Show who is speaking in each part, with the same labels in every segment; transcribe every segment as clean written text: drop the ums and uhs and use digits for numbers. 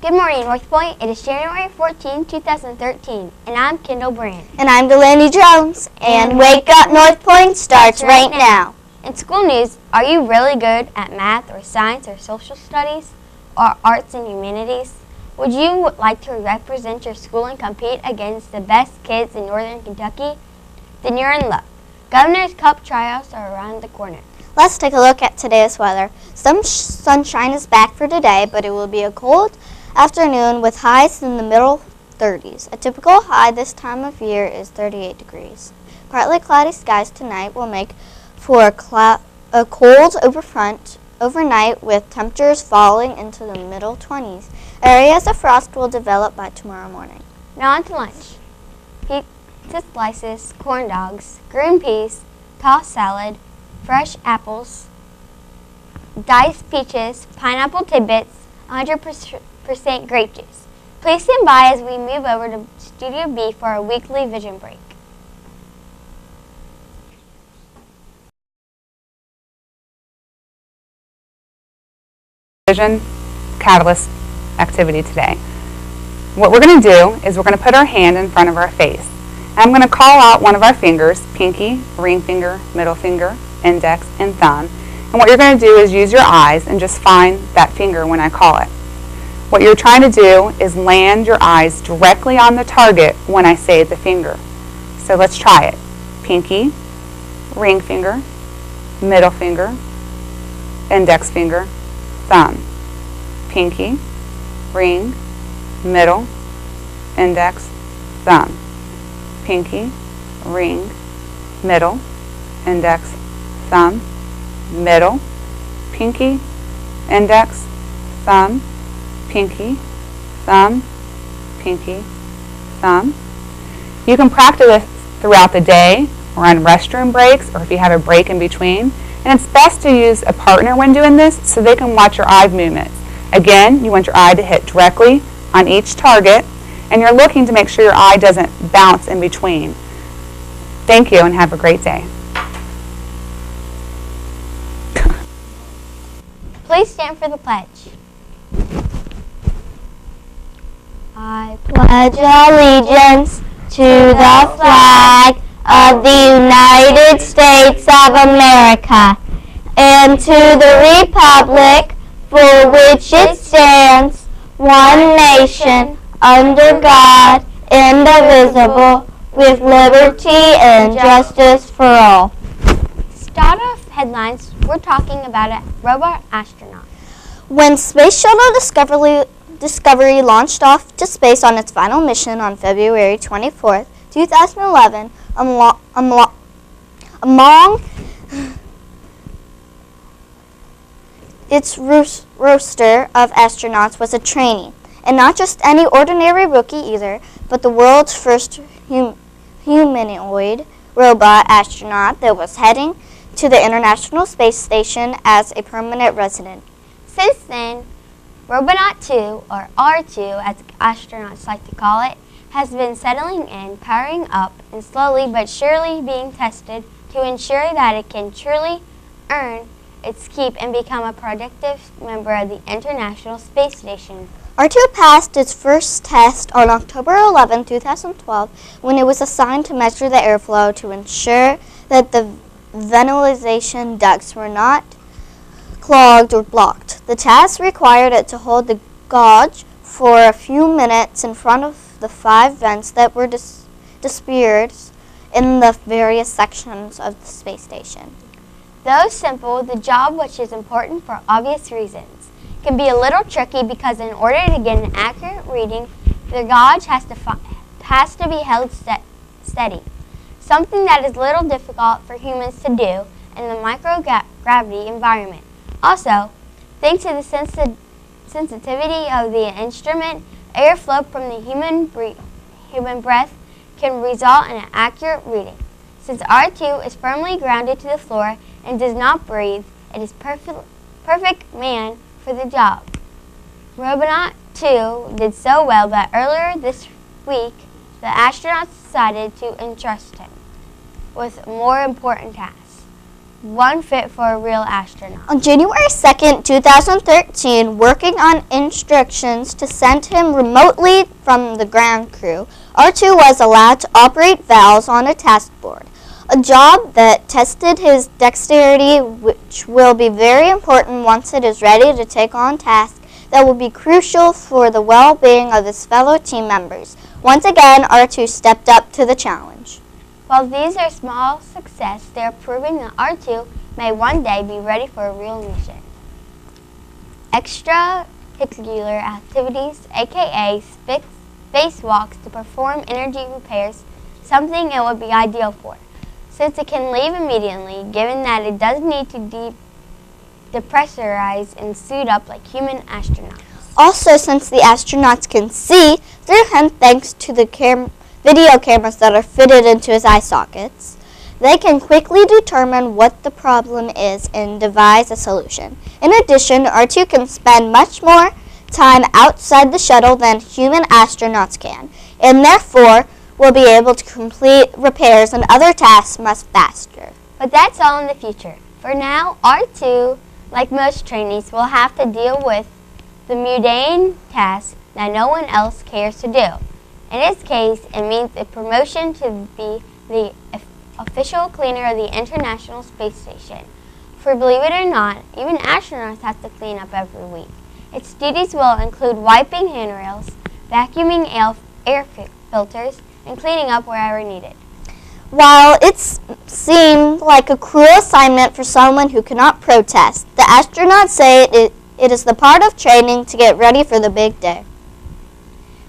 Speaker 1: Good morning, North Point. It is January 14, 2013, and I'm Kendall Brand.
Speaker 2: And I'm Delaney Jones. And Wake Up North Point starts right now.
Speaker 1: In school news, are you really good at math or science or social studies or arts and humanities? Would you like to represent your school and compete against the best kids in Northern Kentucky? Then you're in luck. Governor's Cup tryouts are around the corner.
Speaker 2: Let's take a look at today's weather. Some sunshine is back for today, but it will be a cold afternoon with highs in the middle 30s. A typical high this time of year is 38 degrees. Partly cloudy skies tonight will make for a cold overnight with temperatures falling into the middle 20s. Areas of frost will develop by tomorrow morning.
Speaker 1: Now on to lunch. Pizza slices, corn dogs, green peas, tossed salad, fresh apples, diced peaches, pineapple tidbits, 100% grape juice. Please stand by as we move over to Studio B for our weekly vision break.
Speaker 3: Vision Catalyst activity today. What we're going to do is we're going to put our hand in front of our face. And I'm going to call out one of our fingers, pinky, ring finger, middle finger, index, and thumb. And what you're going to do is use your eyes and just find that finger when I call it. What you're trying to do is land your eyes directly on the target when I say the finger. So let's try it. Pinky, ring finger, middle finger, index finger, thumb. Pinky, ring, middle, index, thumb. Pinky, ring, middle, index, thumb, middle, pinky, index, thumb, pinky, thumb, pinky, thumb. You can practice this throughout the day or on restroom breaks or if you have a break in between. And it's best to use a partner when doing this so they can watch your eye movements. Again, you want your eye to hit directly on each target and you're looking to make sure your eye doesn't bounce in between. Thank you and have a great day.
Speaker 1: Please stand for the pledge.
Speaker 2: I pledge allegiance to the flag of the United States of America and to the republic for which it stands, one nation, under God, indivisible, with liberty and justice for all.
Speaker 1: Start off headlines, we're talking about a robot astronaut. When
Speaker 2: Space Shuttle Discovery launched off to space on its final mission on February 24, 2011, among its roster of astronauts was a trainee, and not just any ordinary rookie either, but the world's first humanoid robot astronaut that was heading to the International Space Station as a permanent resident.
Speaker 1: Since then, Robonaut 2, or R2 as astronauts like to call it, has been settling in, powering up, and slowly but surely being tested to ensure that it can truly earn its keep and become a productive member of the International Space Station.
Speaker 2: R2 passed its first test on October 11, 2012, when it was assigned to measure the airflow to ensure that the ventilation ducts were not clogged or blocked. The task required it to hold the gauge for a few minutes in front of the 5 vents that were dispersed in the various sections of the space station.
Speaker 1: Though simple, the job, which is important for obvious reasons, can be a little tricky because in order to get an accurate reading, the gauge has to be held steady, something that is a little difficult for humans to do in the microgravity environment. Also, thanks to the sensitivity of the instrument, airflow from the human breath can result in an accurate reading. Since R2 is firmly grounded to the floor and does not breathe, it is perfect man for the job. Robonaut 2 did so well that earlier this week, the astronauts decided to entrust him with more important tasks. one fit for a real astronaut.
Speaker 2: On January 2nd, 2013, working on instructions to send him remotely from the ground crew, R2 was allowed to operate valves on a task board, a job that tested his dexterity, which will be very important once it is ready to take on tasks that will be crucial for the well-being of his fellow team members. Once again, R2 stepped up to the challenge.
Speaker 1: While these are small successes, they are proving that R2 may one day be ready for a real mission. Extracurricular activities, aka spacewalks to perform energy repairs, something it would be ideal for, since it can leave immediately, given that it doesn't need to depressurize and suit up like human astronauts.
Speaker 2: Also, since the astronauts can see through him thanks to the video cameras that are fitted into his eye sockets, they can quickly determine what the problem is and devise a solution. In addition, R2 can spend much more time outside the shuttle than human astronauts can, and therefore will be able to complete repairs and other tasks much faster.
Speaker 1: But that's all in the future. For now, R2, like most trainees, will have to deal with the mundane task that no one else cares to do. In his case, it means a promotion to be the official cleaner of the International Space Station. For believe it or not, even astronauts have to clean up every week. Its duties will include wiping handrails, vacuuming air filters, and cleaning up wherever needed.
Speaker 2: While it seemed like a cruel assignment for someone who cannot protest, the astronauts say it is the part of training to get ready for the big day.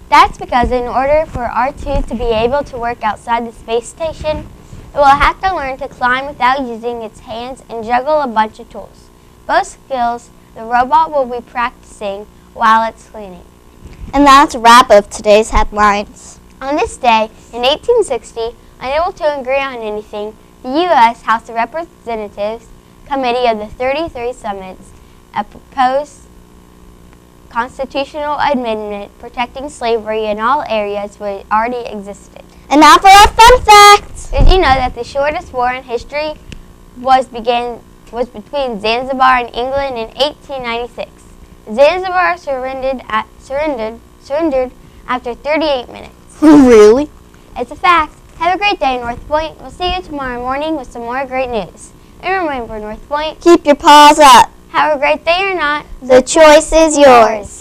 Speaker 1: That's because in order for R2 to be able to work outside the space station, it will have to learn to climb without using its hands and juggle a bunch of tools. Both skills the robot will be practicing while it's cleaning.
Speaker 2: And that's a wrap of today's headlines.
Speaker 1: On this day, in 1860, unable to agree on anything, the U.S. House of Representatives Committee of the 33 Summits, a proposed constitutional amendment protecting slavery in all areas where it already existed.
Speaker 2: And now for our fun facts.
Speaker 1: Did you know that the shortest war in history was between Zanzibar and England in 1896? Zanzibar surrendered after 38 minutes.
Speaker 2: Really?
Speaker 1: It's a fact. Have a great day, North Point. We'll see you tomorrow morning with some more great news. And remember, North Point,
Speaker 2: Keep your paws up.
Speaker 1: have a great day or not.
Speaker 2: The choice is yours.